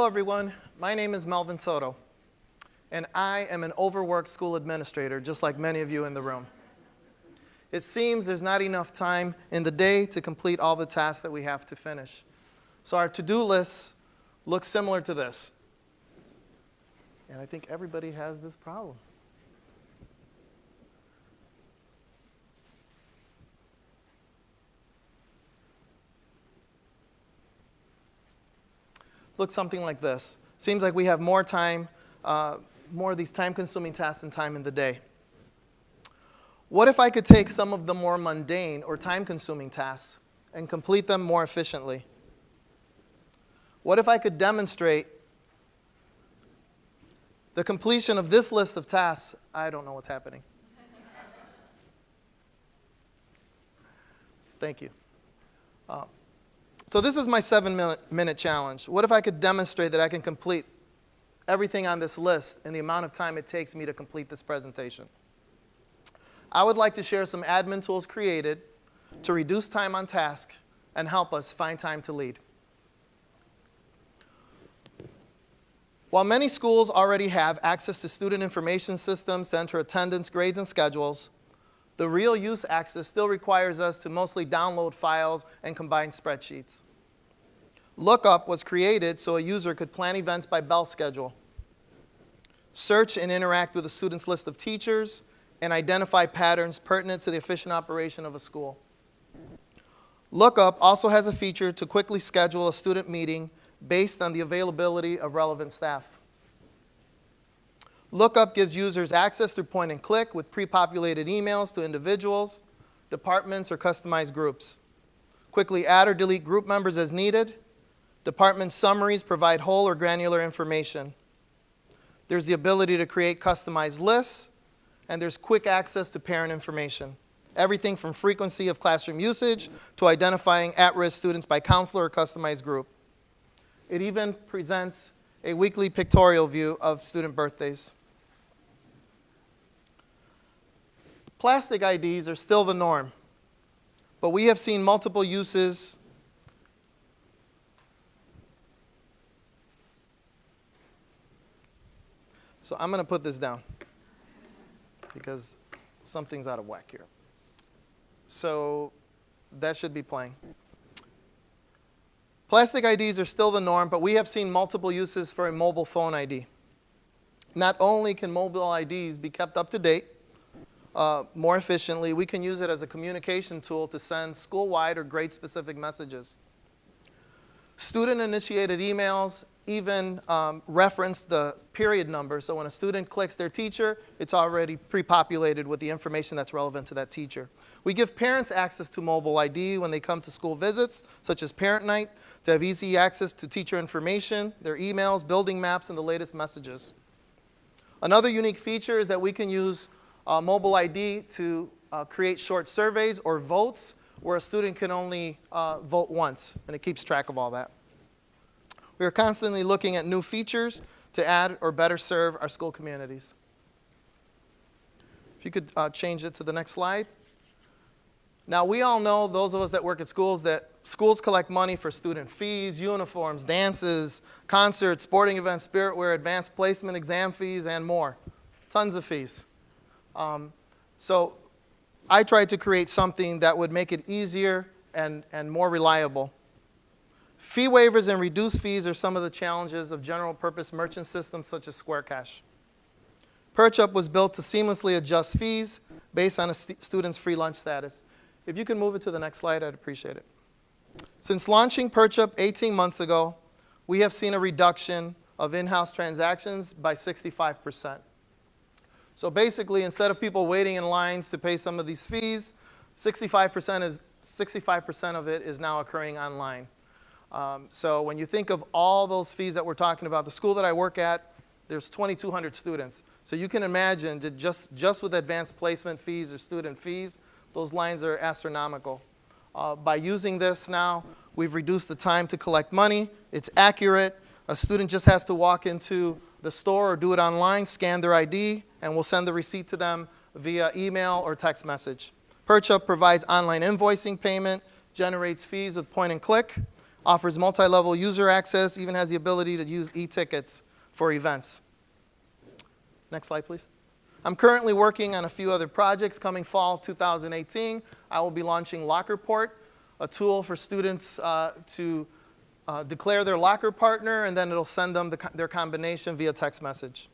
Hello everyone, my name is Melvin Soto, and I am an overworked school administrator, just like many of you in the room. It seems there's not enough time in the day to complete all the tasks that we have to finish. So our to-do list looks similar to this. And I think everybody has this problem. Looks something like this. Seems like we have more time, more of these time-consuming tasks and time in the day. What if I could take some of the more mundane or time-consuming tasks and complete them more efficiently? What if I could demonstrate the completion of this list of tasks? I don't know what's happening. Thank you. So this is my 7-minute challenge. What if I could demonstrate that I can complete everything on this list in the amount of time it takes me to complete this presentation? I would like to share some admin tools created to reduce time on task and help us find time to lead. While many schools already have access to student information systems to enter attendance, grades, and schedules, the real use access still requires us to mostly download files and combine spreadsheets. Lookup was created so a user could plan events by bell schedule, search and interact with a student's list of teachers, and identify patterns pertinent to the efficient operation of a school. Lookup also has a feature to quickly schedule a student meeting based on the availability of relevant staff. Lookup gives users access through point and click with pre-populated emails to individuals, departments, or customized groups. Quickly add or delete group members as needed. Department summaries provide whole or granular information. There's the ability to create customized lists, and there's quick access to parent information. Everything from frequency of classroom usage to identifying at-risk students by counselor or customized group. It even presents a weekly pictorial view of student birthdays. Plastic IDs are still the norm, but we have seen multiple uses So I'm going to put this down because something's out of whack here. So that should be playing. Plastic IDs are still the norm, but we have seen multiple uses for a mobile phone ID. Not only can mobile IDs be kept up to date more efficiently, we can use it as a communication tool to send school-wide or grade-specific messages. Student-initiated emails even reference the period number, so when a student clicks their teacher, it's already pre-populated with the information that's relevant to that teacher. We give parents access to mobile ID when they come to school visits, such as parent night, to have easy access to teacher information, their emails, building maps, and the latest messages. Another unique feature is that we can use mobile ID to create short surveys or votes where a student can only vote once, and it keeps track of all that. We are constantly looking at new features to add or better serve our school communities. If you could change it to the next slide. Now, we all know, those of us that work at schools, that schools collect money for student fees, uniforms, dances, concerts, sporting events, spirit wear, advanced placement, exam fees, and more. Tons of fees. So I tried to create something that would make it easier and more reliable. Fee waivers and reduced fees are some of the challenges of general-purpose merchant systems such as Square Cash. PerchUp was built to seamlessly adjust fees based on a student's free lunch status. If you can move it to the next slide, I'd appreciate it. Since launching PerchUp 18 months ago, we have seen a reduction of in-house transactions by 65%. So basically, instead of people waiting in lines to pay some of these fees, 65% of it is now occurring online. So when you think of all those fees that we're talking about, the school that I work at, there's 2,200 students. So you can imagine that just with advanced placement fees or student fees, those lines are astronomical. By using this now, we've reduced the time to collect money. It's accurate. A student just has to walk into the store or do it online, scan their ID, and we'll send the receipt to them via email or text message. PerchUp provides online invoicing payment, generates fees with point and click. offers multi-level user access, even has the ability to use e-tickets for events. Next slide, please. I'm currently working on a few other projects. Coming fall 2018, I will be launching LockerPort, a tool for students to declare their locker partner, and then it'll send them their combination via text message.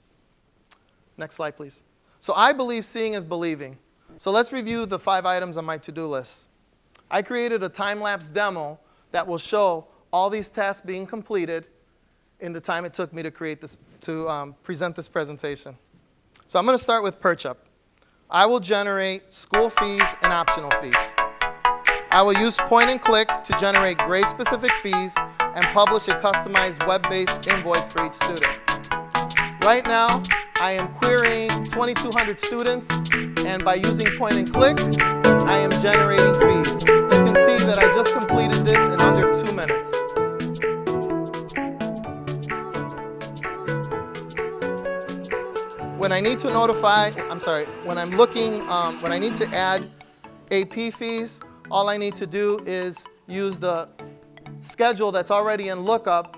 Next slide, please. So I believe seeing is believing. So let's review the 5 items on my to-do list. I created a time-lapse demo that will show all these tasks being completed in the time it took me to create this, to present this presentation. So I'm going to start with PerchUp. I will generate school fees and optional fees. I will use point and click to generate grade-specific fees and publish a customized web-based invoice for each student. Right now, I am querying 2,200 students, and by using point and click, I am generating fees. You can see that I just completed this in under 2 minutes. When I need to when I need to add AP fees, all I need to do is use the schedule that's already in lookup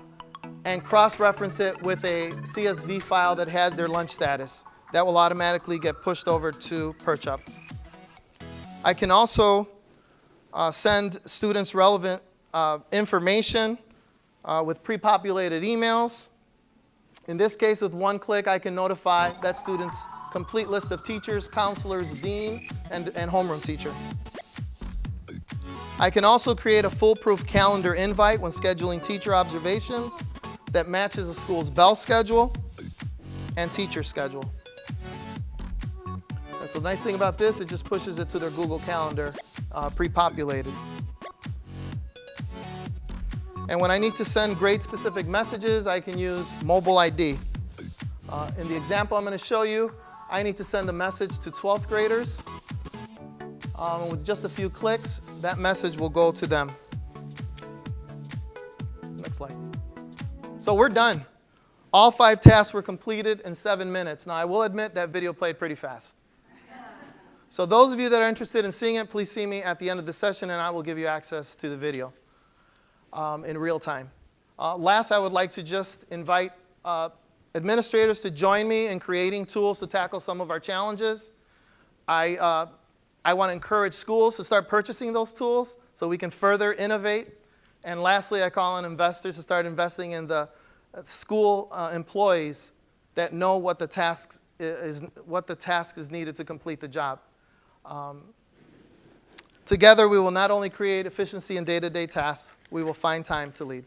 and cross-reference it with a CSV file that has their lunch status. That will automatically get pushed over to PerchUp. I can also send students relevant information with pre-populated emails. In this case, with one click, I can notify that student's complete list of teachers, counselors, dean, and homeroom teacher. I can also create a foolproof calendar invite when scheduling teacher observations that matches the school's bell schedule and teacher schedule. And so the nice thing about this, it just pushes it to their Google Calendar pre-populated. And when I need to send grade-specific messages, I can use Mobile ID. In the example I'm going to show you, I need to send a message to 12th graders. With just a few clicks, that message will go to them. Next slide. So we're done. All 5 tasks were completed in 7 minutes. Now, I will admit that video played pretty fast. So those of you that are interested in seeing it, please see me at the end of the session, and I will give you access to the video in real time. Last, I would like to just invite administrators to join me in creating tools to tackle some of our challenges. I want to encourage schools to start purchasing those tools so we can further innovate. And lastly, I call on investors to start investing in the school employees that know what the task is needed to complete the job. Together, we will not only create efficiency in day-to-day tasks, we will find time to lead.